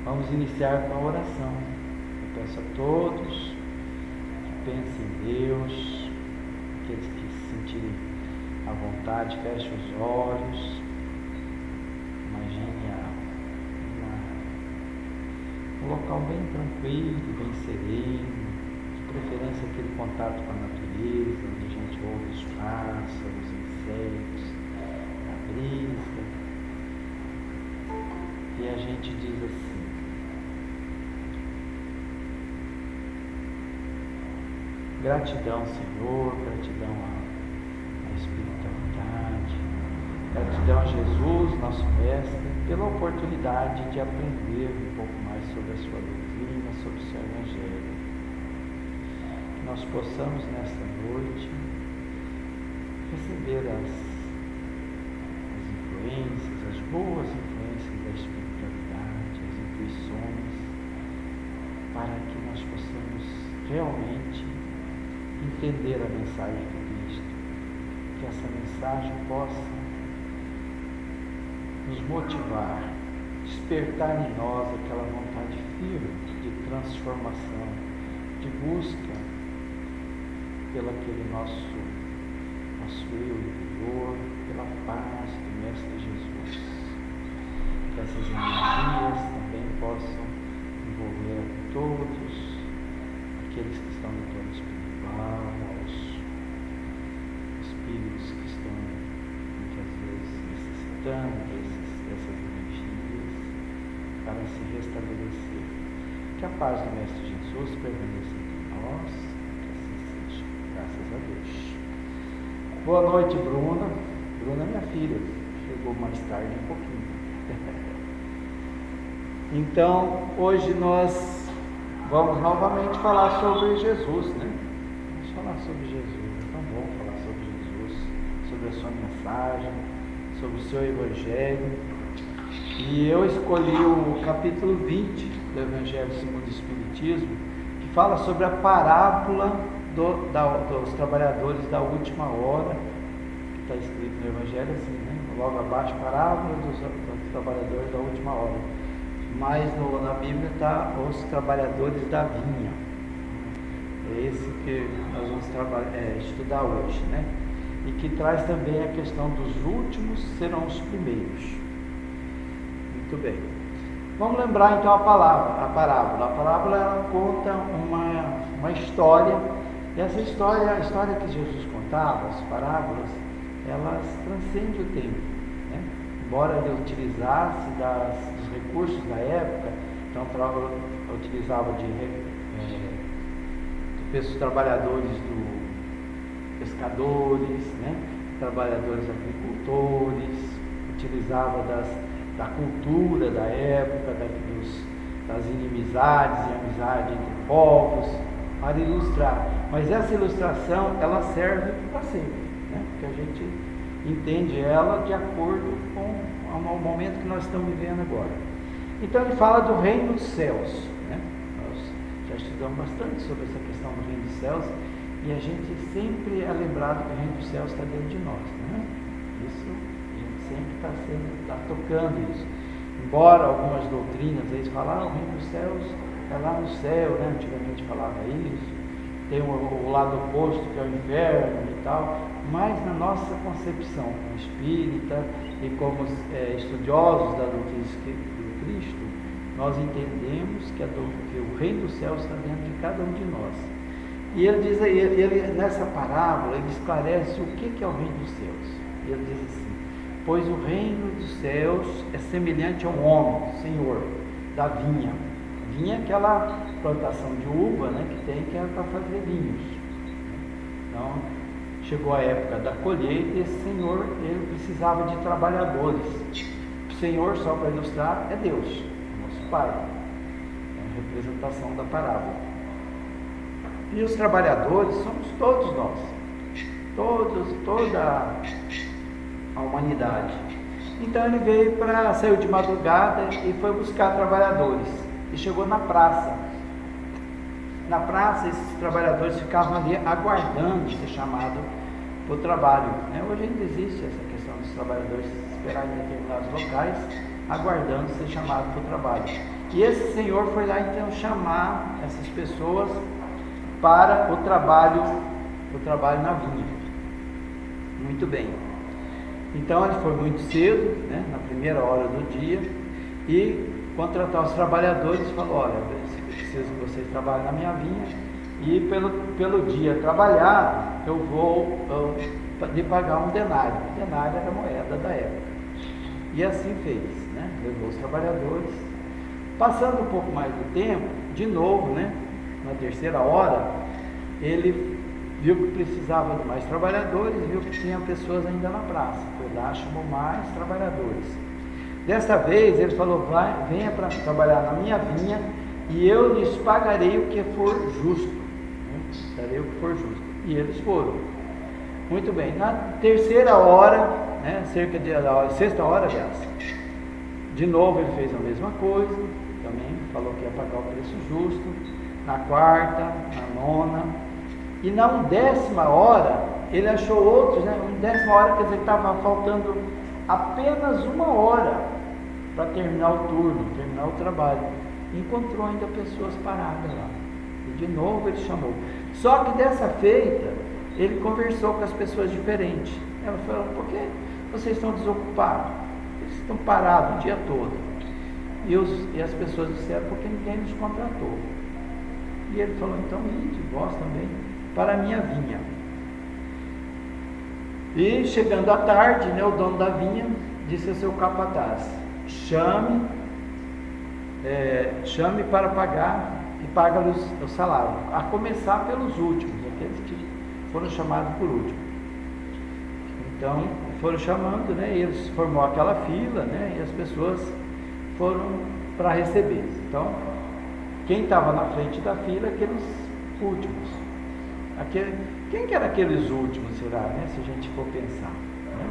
Vamos iniciar com a oração. Eu peço a todos que pensem em Deus, aqueles que se sentirem à vontade, fechem os olhos. Imagine um local bem tranquilo, bem sereno, de preferência aquele contato com a natureza, onde a gente ouve os pássaros, os insetos, a brisa. E a gente diz assim: gratidão, Senhor, gratidão à espiritualidade, gratidão a Jesus, nosso Mestre, pela oportunidade de aprender um pouco mais sobre a sua doutrina, sobre o seu Evangelho. Que nós possamos nesta noite receber as influências, as boas influências da espiritualidade, as intuições, para que nós possamos realmente entender a mensagem de Cristo, que essa mensagem possa nos motivar, despertar em nós aquela vontade firme de transformação, de busca pelo aquele nosso eu interior, pela paz do Mestre Jesus. Que essas energias também possam envolver a todos aqueles que estão no plano espiritual, aos espíritos que estão muitas vezes necessitando dessas energias para se restabelecer. Que a paz do Mestre Jesus permaneça entre nós, que assim seja, graças a Deus. Boa noite, Bruna. Bruna é minha filha, chegou mais tarde um pouquinho. Então, hoje nós vamos novamente falar sobre Jesus, né? Vamos falar sobre Jesus, é tão bom falar sobre Jesus, sobre a sua mensagem, sobre o seu Evangelho. E eu escolhi o capítulo 20 do Evangelho segundo o Espiritismo, que fala sobre a parábola dos trabalhadores da última hora, que está escrito no Evangelho assim, né? Logo abaixo, parábola dos trabalhadores da última hora. Mas na Bíblia está os trabalhadores da vinha. É esse que nós vamos estudar hoje, né? E que traz também a questão dos últimos serão os primeiros. Muito bem. Vamos lembrar então a parábola. A parábola ela conta uma história. E essa história, a história que Jesus contava, as parábolas, elas transcendem o tempo, né? Embora ele utilizasse dos recursos da época, então utilizava dos trabalhadores pescadores, né? Trabalhadores agricultores, utilizava da cultura da época, das inimizades e amizade entre povos, para ilustrar. Mas essa ilustração, ela serve para sempre, né? Porque a gente entende ela de acordo com o momento que nós estamos vivendo agora. Então ele fala do reino dos céus, né? Nós já estudamos bastante sobre essa questão do reino dos céus, e a gente sempre é lembrado que o reino dos céus está dentro de nós, né? Isso, a gente sempre está tocando isso. Embora algumas doutrinas, eles falam, o reino dos céus é lá no céu, né? Antigamente falava isso, tem o lado oposto que é o inferno e tal, mas na nossa concepção como espírita e como estudiosos da doutrina do Cristo, nós entendemos que o reino dos céus está dentro de cada um de nós. E ele diz aí, nessa parábola, ele esclarece o que é o reino dos céus. Ele diz assim: pois o reino dos céus é semelhante a um homem, senhor, da vinha. Vinha é aquela plantação de uva, né, que é para fazer vinhos. Então, chegou a época da colheita e esse senhor, ele precisava de trabalhadores. O senhor, só para ilustrar, é Deus, nosso Pai. É a representação da parábola. E os trabalhadores somos todos nós. Toda a humanidade. Então ele saiu de madrugada e foi buscar trabalhadores. E chegou na praça. Na praça, esses trabalhadores ficavam ali aguardando ser chamado para o trabalho, né? Hoje ainda existe essa questão dos trabalhadores esperar em determinados locais, aguardando ser chamado para o trabalho. E esse senhor foi lá então chamar essas pessoas para o trabalho na vinha. Muito bem. Então ele foi muito cedo, né, na primeira hora do dia, e contratar os trabalhadores e falou: olha, preciso que vocês trabalhem na minha vinha, e pelo dia trabalhado eu vou lhe pagar um denário. O denário era a moeda da época. E assim fez, né? Levou os trabalhadores. Passando um pouco mais do tempo, de novo, né, na terceira hora, ele viu que precisava de mais trabalhadores, viu que tinha pessoas ainda na praça. Foi lá, chamou mais trabalhadores. Desta vez ele falou: venha para trabalhar na minha vinha e eu lhes pagarei o que for justo. Darei o que for justo. E eles foram. Muito bem. Na terceira hora, né, sexta hora, aliás, de novo ele fez a mesma coisa, também falou que ia pagar o preço justo. Na quarta, na nona, e na 10ª hora ele achou outros, né? 10ª hora, quer dizer, estava faltando apenas 1 hora para terminar o turno, terminar o trabalho. Encontrou ainda pessoas paradas lá. E de novo ele chamou. Só que dessa feita, ele conversou com as pessoas diferentes. Ela falou: por que vocês estão desocupados? Eles estão parados o dia todo. E as pessoas disseram: porque ninguém nos contratou. E ele falou: então ide, vós também, para a minha vinha. E chegando à tarde, né, o dono da vinha disse ao seu capataz: chame para pagar e paga-lhes o salário, a começar pelos últimos, aqueles que foram chamados por último. Então foram chamando, né, e eles formou aquela fila, né, e as pessoas foram para receber. Então quem estava na frente da fila, aqueles últimos. Quem que era aqueles últimos, será, né, se a gente for pensar? Né?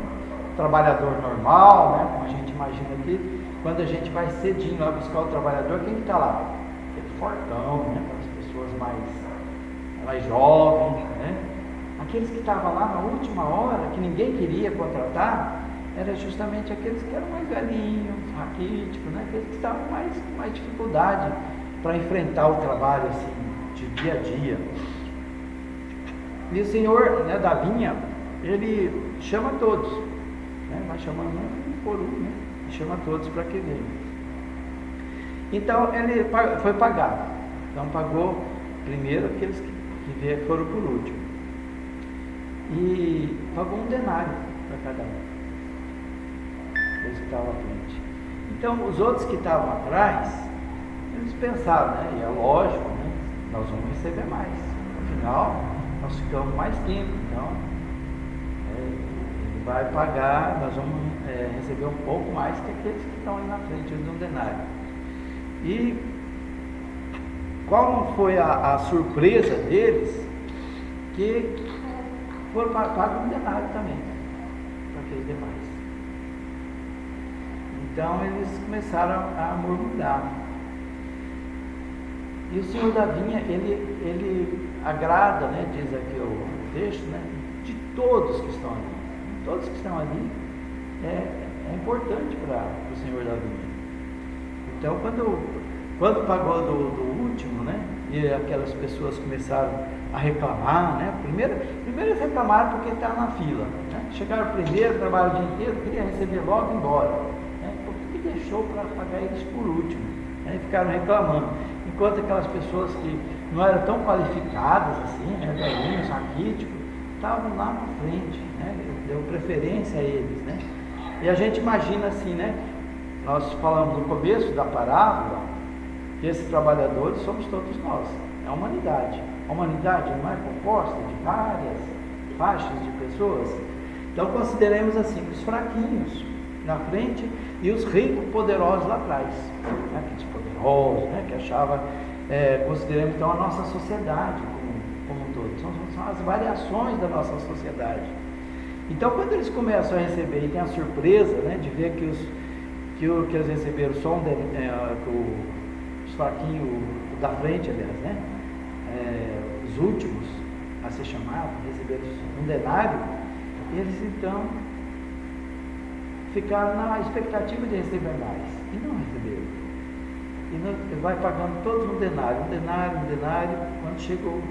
Trabalhador normal, né, como a gente imagina aqui, quando a gente vai cedinho lá buscar o trabalhador, quem está lá? Aquele fortão, né, as pessoas mais jovens, né? Aqueles que estavam lá na última hora, que ninguém queria contratar, era justamente aqueles que eram mais velhinhos, raquíticos, né, aqueles que estavam com mais dificuldade para enfrentar o trabalho assim, de dia a dia. E o senhor, né, da vinha, ele chama todos, né, vai chamando um por um, né, e chama todos para que venham. Então ele foi pagar. Então pagou primeiro aqueles que foram por último. E pagou um denário para cada um. Eles que estavam à frente. Então os outros que estavam atrás, eles pensaram, né, e é lógico, né, nós vamos receber mais. Afinal, nós ficamos mais tempo, então ele vai pagar, nós vamos receber um pouco mais que aqueles que estão aí na frente de um denário. E qual não foi a surpresa deles, que foram pagos um denário também, para aqueles demais. Então eles começaram a murmurar. E o senhor da vinha, ele agrada, né, diz aqui o texto, né, de todos que estão ali. Todos que estão ali é importante para o senhor da vinha. Então, quando pagou do último, né, e aquelas pessoas começaram a reclamar, né, primeiro eles reclamaram porque estavam na fila, né, chegaram primeiro, trabalharam o dia inteiro, queria receber logo e ir embora, né, por que deixou para pagar eles por último, né, e ficaram reclamando. Enquanto aquelas pessoas que não eram tão qualificadas assim, né, velhinhos, raquíticos, estavam lá na frente, né, deu preferência a eles, né. E a gente imagina assim, né, nós falamos no começo da parábola que esses trabalhadores somos todos nós, é a humanidade. A humanidade não é composta de várias faixas de pessoas. Então consideremos assim, os fraquinhos na frente e os ricos poderosos lá atrás, né, aqueles poderosos, né, que achava, consideremos então a nossa sociedade como um todo, são as variações da nossa sociedade. Então quando eles começam a receber, e tem a surpresa, né, de ver que eles receberam só os fraquinhos da frente, aliás, né, os últimos a ser chamados, receberam um denário, eles então ficaram na expectativa de receber mais e não receberam. E vai pagando todos um denário. Quando chegou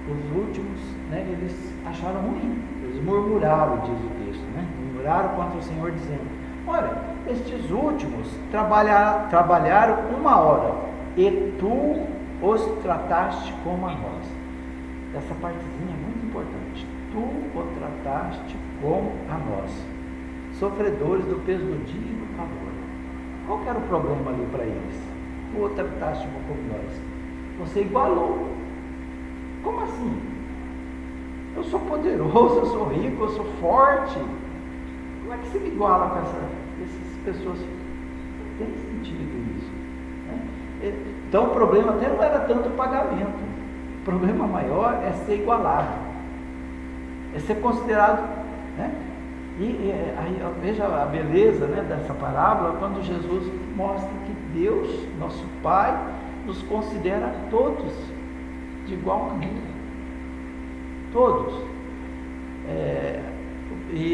os últimos, né, eles acharam ruim, eles murmuraram, diz o texto, né? Murmuraram contra o Senhor, dizendo: olha, estes últimos trabalharam 1 hora, e tu os trataste como a nós. Essa partezinha é muito importante. Tu o trataste como a nós, sofredores do peso do dia e do calor. Qual que era o problema ali para eles? Tu o trataste como nós. Você igualou. Como assim? Eu sou poderoso, eu sou rico, eu sou forte. Como é que você me iguala com essas pessoas? Não tem sentido isso, né? Então o problema até não era tanto o pagamento. O problema maior é ser igualado, é ser considerado, né? Aí veja a beleza, né, dessa parábola, quando Jesus mostra que Deus, nosso Pai, nos considera todos de igual maneira. Todos.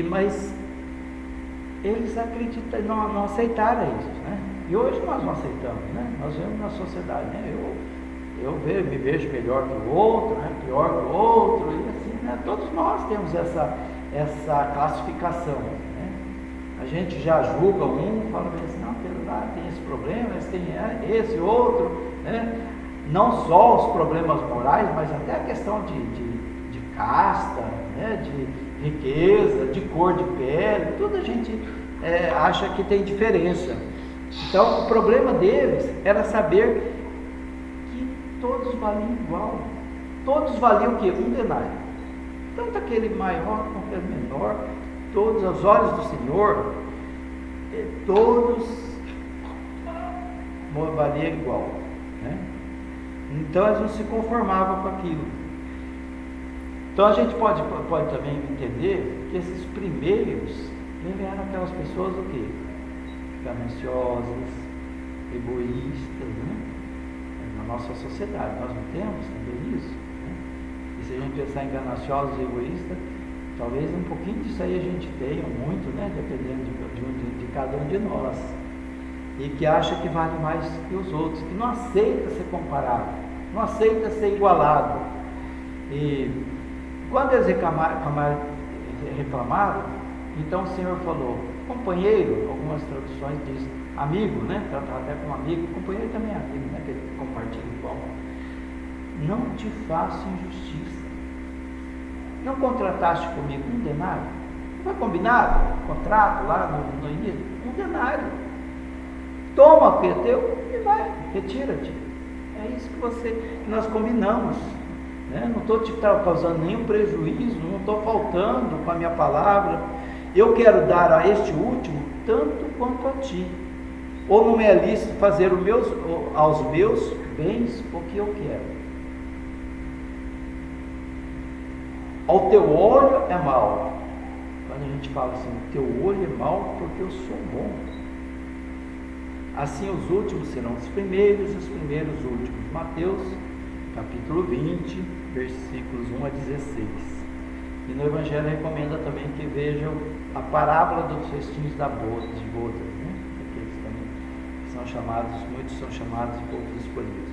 Mas eles acreditam, não aceitaram isso, né? E hoje nós não aceitamos, né? Nós vemos na sociedade, né? Eu me vejo melhor que o outro, né? Pior que o outro, e assim, né? Todos nós temos essa classificação, né? A gente já julga fala assim, não, aquele lá tem esse problema, esse tem esse outro, né? Não só os problemas morais, mas até a questão de casta, né? De riqueza, de cor de pele, tudo a gente acha que tem diferença. Então o problema deles era saber que todos valiam igual. Todos valiam o quê? Um denário. Tanto aquele maior quanto aquele menor, todos aos olhos do Senhor, todos valiam igual, né? Então eles não se conformavam com aquilo. Então a gente pode também entender que esses primeiros eram aquelas pessoas o quê? Gananciosas, egoístas, né? Na nossa sociedade nós não temos também isso, né? E se a gente pensar em gananciosos e egoístas, talvez um pouquinho disso aí a gente tenha, muito, né? Dependendo de cada um de nós, e que acha que vale mais que os outros, que não aceita ser comparado, não aceita ser igualado. E quando eles reclamaram, então o Senhor falou: companheiro, algumas traduções dizem amigo, né? Tratar até como amigo, companheiro também é amigo, né? Que compartilha o pão. Não te faço injustiça. Não contrataste comigo um denário? Não foi combinado? Contrato lá no início? Um denário. Toma o que é teu e vai, retira-te. É isso que nós combinamos, né? Não estou te causando nenhum prejuízo, não estou faltando com a minha palavra. Eu quero dar a este último tanto quanto a ti. Ou não é lícito fazer aos meus bens o que eu quero. Ao teu olho é mal. Quando a gente fala assim, o teu olho é mal porque eu sou bom. Assim os últimos serão os primeiros e os primeiros últimos. Mateus capítulo 20, versículos 1 a 16. E no Evangelho recomenda também que vejam a parábola dos festinhos de bodas, né? Aqueles também que são chamados, muitos são chamados de poucos escolhidos.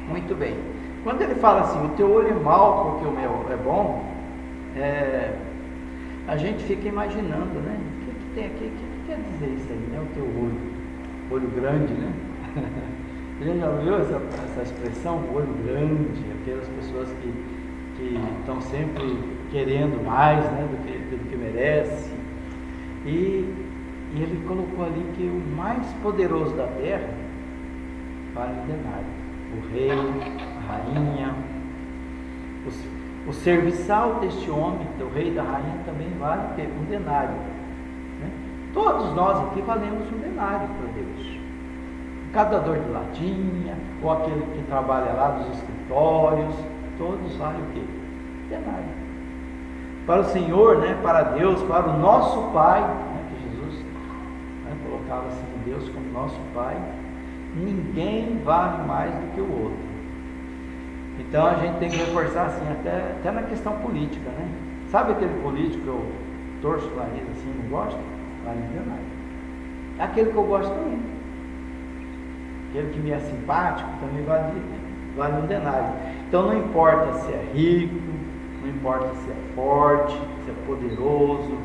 Muito bem. Quando ele fala assim, o teu olho é mau porque o meu é bom, a gente fica imaginando, né? O que tem aqui? O que quer dizer isso aí, né? O teu olho grande, né? Você já ouviu essa expressão, olho grande? Aquelas pessoas que estão sempre querendo mais, né, do que merece. E ele colocou ali que o mais poderoso da terra vale um denário. O rei, a rainha, o serviçal deste homem, do rei e da rainha, também vale um denário, né? Todos nós aqui valemos um denário para Deus. O catador de latinha, ou aquele que trabalha lá nos escritórios, todos valem o quê? Denário. Para o Senhor, né, para Deus, para o nosso Pai, né, que Jesus, né, colocava assim Deus como nosso Pai, ninguém vale mais do que o outro. Então a gente tem que reforçar assim, até na questão política, né? Sabe aquele político torço o nariz assim, não gosto, vai me enganar. É aquele que eu gosto também. Aquele que me é simpático também vale um denário. Então não importa se é rico, não importa se é forte, se é poderoso,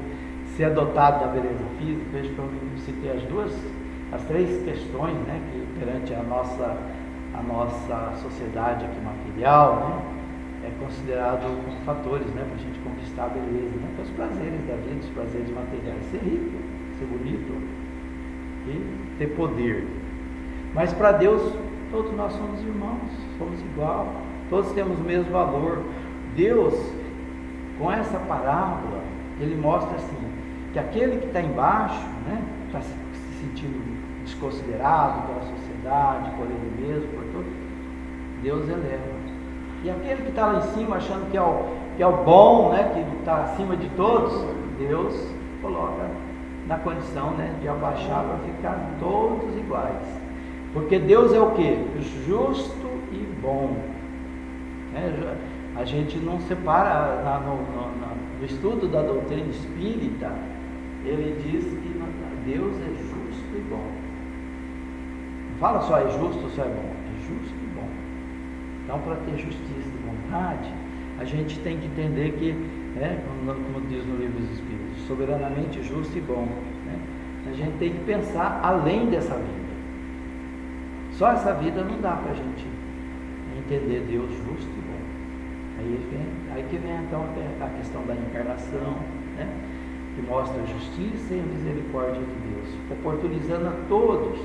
se é dotado da beleza física. Veja que eu citei as três questões, né, que perante a nossa sociedade aqui material, né, é considerado como fatores, né, para a gente conquistar a beleza, né, que é os prazeres da vida, os prazeres materiais, ser rico, ser bonito e ter poder. Mas para Deus, todos nós somos irmãos, somos igual, todos temos o mesmo valor. Deus, com essa parábola, ele mostra assim, que aquele que está embaixo, né, está se sentindo desconsiderado pela sociedade, por ele mesmo, por tudo, Deus eleva. E aquele que está lá em cima, achando que é o bom, né, que está acima de todos, Deus coloca na condição, né, de abaixar para ficar todos iguais. Porque Deus é o quê? Justo e bom. A gente não separa no estudo da doutrina espírita, ele diz que Deus é justo e bom. Não fala só é justo ou só é bom, é justo e bom. Então, para ter justiça e bondade, a gente tem que entender que, como diz no Livro dos Espíritos, soberanamente justo e bom. Né? A gente tem que pensar além dessa vida. Só essa vida não dá para a gente entender Deus justo e bom. Aí que vem então a questão da encarnação, né? Que mostra a justiça e a misericórdia de Deus, oportunizando a todos,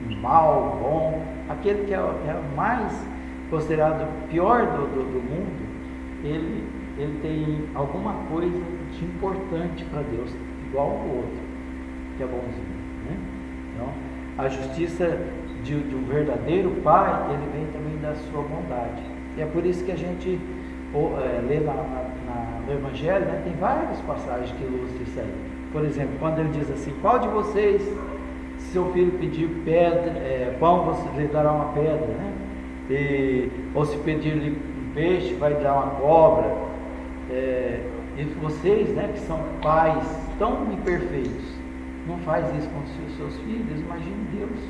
o mal, o bom, aquele que é o mais considerado pior do mundo, ele tem alguma coisa de importante para Deus, igual ao outro, que é bonzinho, né? Então, a justiça de um verdadeiro Pai, ele vem também da sua bondade. E é por isso que a gente lê no Evangelho, né, tem várias passagens que ilustram isso aí. Por exemplo, quando ele diz assim: qual de vocês, se seu filho pedir pão, você lhe dará uma pedra, né? Ou se pedir-lhe um peixe, vai dar uma cobra. E vocês, né, que são pais tão imperfeitos, não faz isso com os seus filhos? Imagine Deus,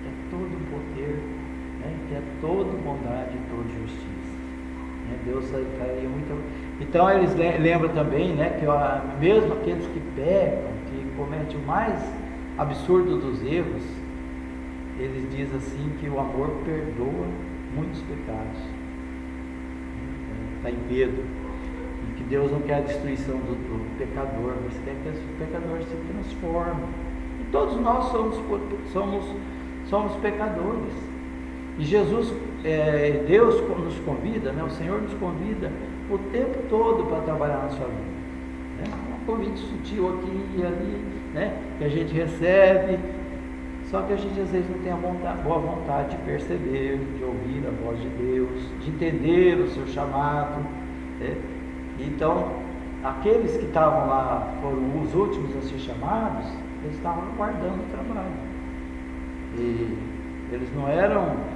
que é todo poder, né, que é toda bondade e toda justiça. Deus faria muito. Então eles lembram também, né, que mesmo aqueles que pecam, que cometem o mais absurdo dos erros, eles dizem assim que o amor perdoa muitos pecados. Está em Pedro, e que Deus não quer a destruição do pecador, mas quer que o pecador se transforme. E todos nós somos pecadores. E Jesus, Deus nos convida, né? O Senhor nos convida o tempo todo para trabalhar na sua vida. Né? Um convite sutil aqui e ali, né? Que a gente recebe, só que a gente às vezes não tem a boa vontade de perceber, de ouvir a voz de Deus, de entender o seu chamado. Né? Então, aqueles que estavam lá, foram os últimos a ser chamados, eles estavam aguardando o trabalho. E eles não eram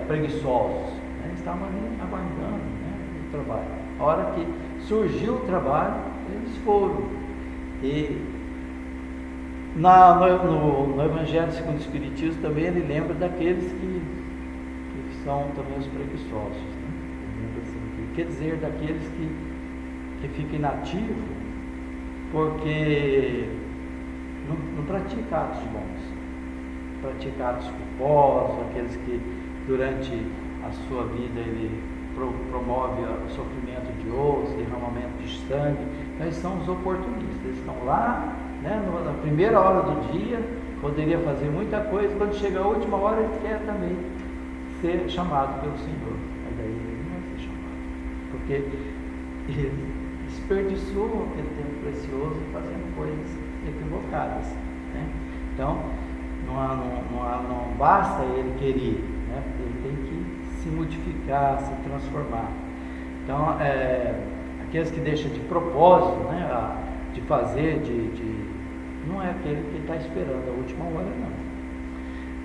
preguiçosos, né? Eles estavam ali aguardando, né, o trabalho. A hora que surgiu o trabalho, eles foram. E no Evangelho segundo o Espiritismo também ele lembra daqueles que são também os preguiçosos, né? Assim, quer dizer, daqueles que ficam inativos porque não praticam atos bons, pratica atos culposos, aqueles que durante a sua vida ele promove o sofrimento de outros, derramamento de sangue. Então eles são os oportunistas, eles estão lá, né, na primeira hora do dia, poderia fazer muita coisa, quando chega a última hora ele quer também ser chamado pelo Senhor, mas daí ele não vai ser chamado, porque ele desperdiçou aquele tempo precioso fazendo coisas equivocadas, né? Então não basta ele querer, né? Ele tem que se modificar, se transformar. Então, aqueles que deixam de propósito, né, de fazer, não é aquele que está esperando a última hora, não.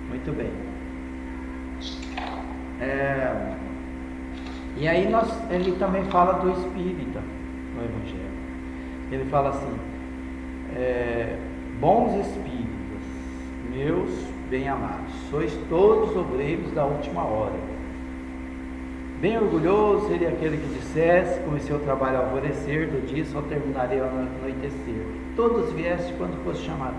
Muito bem. E aí ele também fala do espírita. no Evangelho. Ele fala assim, bons espíritas, meus bem-amados, sois todos obreiros da última hora. Bem orgulhoso seria aquele que dissesse, comecei o trabalho ao alvorecer do dia, só terminarei ao anoitecer. Todos viessem quando fosse chamado.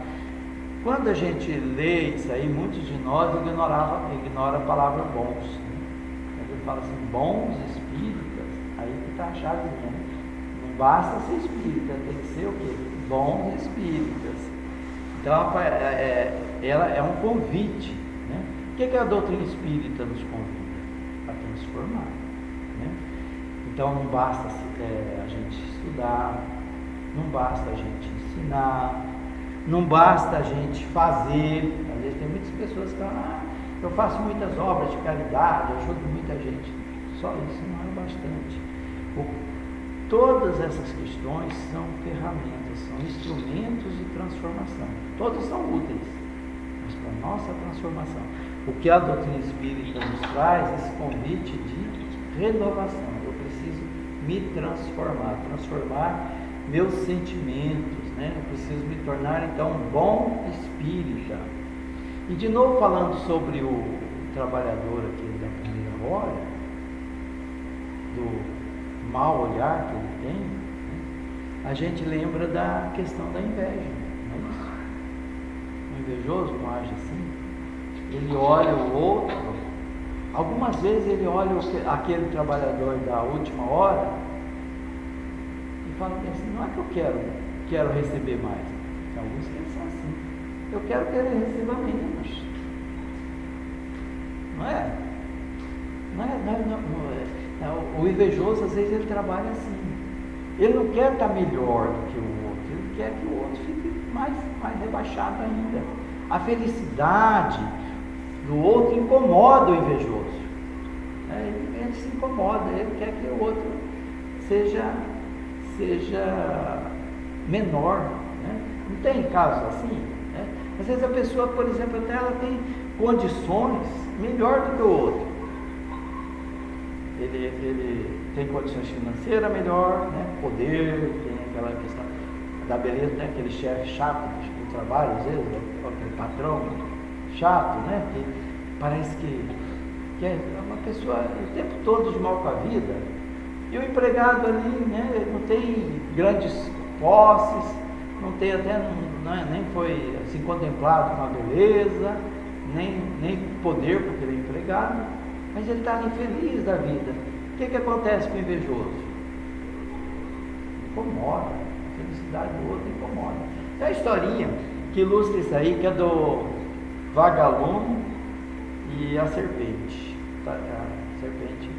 Quando a gente lê isso aí, muitos de nós ignora a palavra bons. Né? Ele fala assim, bons espíritas, aí que está a chavezinha. Né? Não basta ser espírita, tem que ser o quê? Bons espíritas. Então, ela é um convite. Né? O que a doutrina espírita nos convida? A transformar. Né? Então, não basta a gente estudar, não basta a gente ensinar, não basta a gente fazer. Às vezes tem muitas pessoas que falam, eu faço muitas obras de caridade, ajudo muita gente. Só isso não é bastante. Todas essas questões são ferramentas, são instrumentos de transformação. Todas são úteis, mas para a nossa transformação. O que a doutrina espírita nos traz, esse convite de renovação. Eu preciso me transformar meus sentimentos, né? Eu preciso me tornar então um bom espírita. E de novo falando sobre o trabalhador aqui da primeira hora, do mau olhar que ele tem, né? A gente lembra da questão da inveja, não é isso? O invejoso não age assim. Ele olha o outro, algumas vezes ele olha aquele trabalhador da última hora e fala assim, não é que eu quero receber mais. Tem alguns que são assim, eu quero que ele receba menos. Não é? O invejoso, às vezes, ele trabalha assim. Ele não quer estar melhor do que o outro, ele quer que o outro fique mais rebaixado ainda. A felicidade do outro incomoda o invejoso. Ele se incomoda, ele quer que o outro seja menor. Né? Não tem casos assim? Né? Às vezes a pessoa, por exemplo, até ela tem condições melhor do que o outro. Ele tem condições financeiras melhor, né? Poder, tem aquela questão da beleza, né? Aquele chefe chato do trabalho, às vezes, aquele patrão chato, né? Que parece que é uma pessoa o tempo todo de mal com a vida, e o empregado ali, né? Não tem grandes posses, não tem até, nem foi assim contemplado com a beleza, nem poder, porque ele é empregado. Mas ele está ali feliz da vida. O que acontece com o invejoso? Incomoda. A felicidade do outro incomoda. Tem a historinha que ilustra isso aí, que é do vagalume e a serpente. A serpente,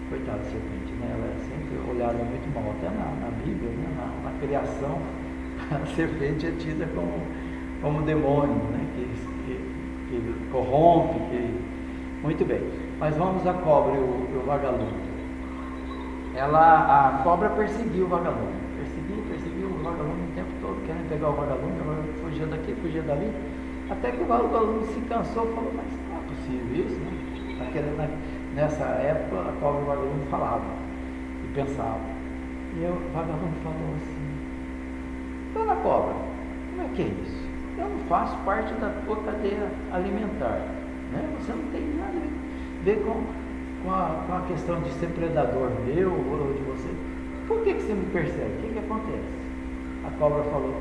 coitada da serpente, né? Ela é sempre olhada muito mal, até na Bíblia, né? na criação, a serpente é tida como demônio, né? que corrompe, Muito bem. Mas vamos à cobra e o vagalume. A cobra perseguiu o vagalume. Perseguiu o vagalume o tempo todo, querendo pegar o vagalume, fugia daqui, fugia dali. Até que o vagalume se cansou e falou, mas não é possível isso, né? Nessa época, a cobra e o vagalume falavam e pensavam. E o vagalume falou assim, dona cobra, como é que é isso? Eu não faço parte da tua cadeia alimentar. Né? Você não tem nada a ver com a questão de ser predador meu ou de você. Por que você me persegue? O que acontece? A cobra falou,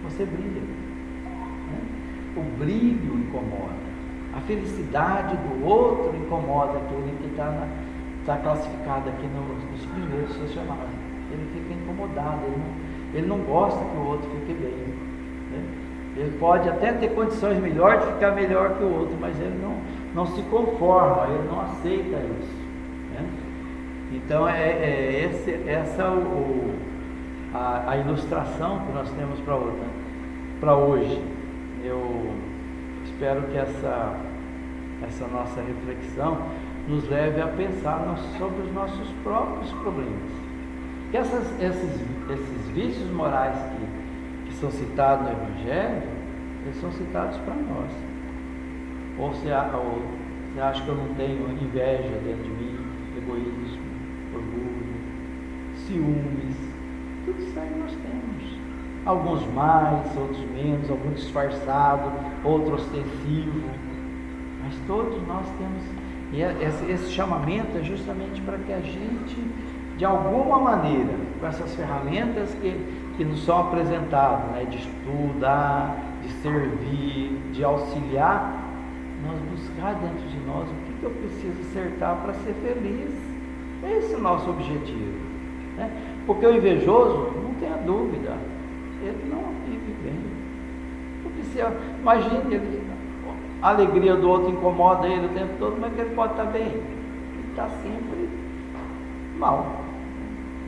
você brilha. Né? O brilho incomoda. A felicidade do outro incomoda aquele que está classificado aqui nos primeiros funcionários. Ele fica incomodado, ele não gosta que o outro fique bem. Né? Ele pode até ter condições melhores de ficar melhor que o outro, mas ele não se conforma, ele não aceita isso. Né? Então essa a ilustração que nós temos para hoje. Eu espero que essa nossa reflexão nos leve a pensar sobre os nossos próprios problemas. Que esses vícios morais que são citados no Evangelho, eles são citados para nós. Ou você acha que eu não tenho inveja dentro de mim, egoísmo, orgulho, ciúmes, tudo sangue nós temos. Alguns mais, outros menos, alguns disfarçado, outros ostensivo, mas todos nós temos. E esse chamamento é justamente para que a gente, de alguma maneira, com essas ferramentas que nos são apresentadas, né, de estudar, de servir, de auxiliar, nós buscar dentro de nós o que eu preciso acertar para ser feliz. Esse é o nosso objetivo, né? Porque o invejoso, não tenha dúvida, ele não vive bem. Porque se imagine, a alegria do outro incomoda ele o tempo todo, mas ele pode estar bem? Ele está sempre mal.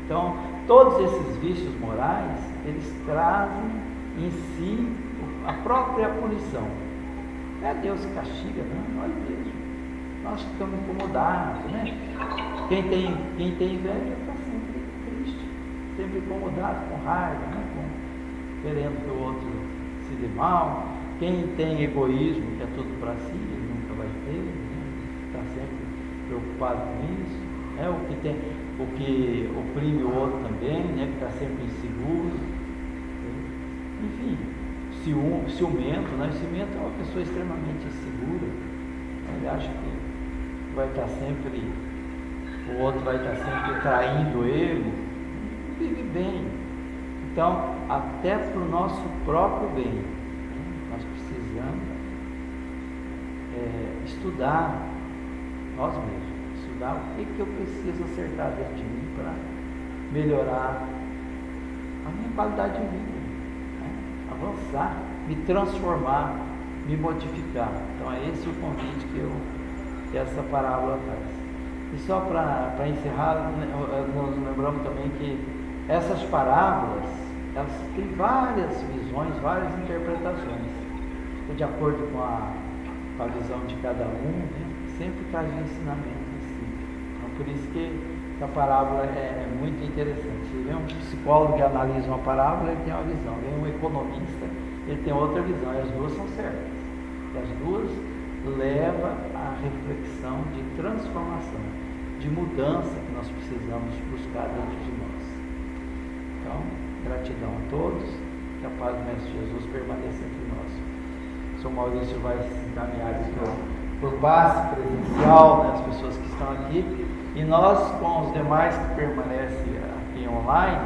Então, todos esses vícios morais, eles trazem em si a própria punição. Não é Deus que castiga, não, nós mesmos. Nós ficamos incomodados, né? Quem tem inveja está sempre triste, sempre incomodado, com raiva, né? Querendo que o outro se dê mal. Quem tem egoísmo, que é tudo para si, ele nunca vai ter, né? Está sempre preocupado com isso. O que oprime o outro também, né? Que está sempre inseguro. Enfim, ciumento, né? Ciumento é uma pessoa extremamente insegura. Ele acha que vai estar sempre, o outro vai estar sempre traindo ele. Não vive bem. Então, até para o nosso próprio bem, nós precisamos estudar nós mesmos, estudar o que eu preciso acertar dentro de mim para melhorar a minha qualidade de vida, né? Avançar, me transformar, me modificar. Então é esse o convite que essa parábola traz. E só para encerrar, nós lembramos também que essas parábolas, elas têm várias visões, várias interpretações, de acordo com a visão de cada um, né? Sempre traz um ensinamento em si. Então, por isso que a parábola é muito interessante. Você vê um psicólogo que analisa uma parábola, ele tem uma visão, vem um economista, ele tem outra visão, e as duas são certas. E as duas levam à reflexão de transformação, de mudança que nós precisamos buscar dentro de nós. Então, gratidão a todos, que a paz do Mestre Jesus permaneça entre nós. O Sr. Maurício vai se encaminhar aqui por base presencial, né, as pessoas que estão aqui, e nós, com os demais que permanecem aqui online,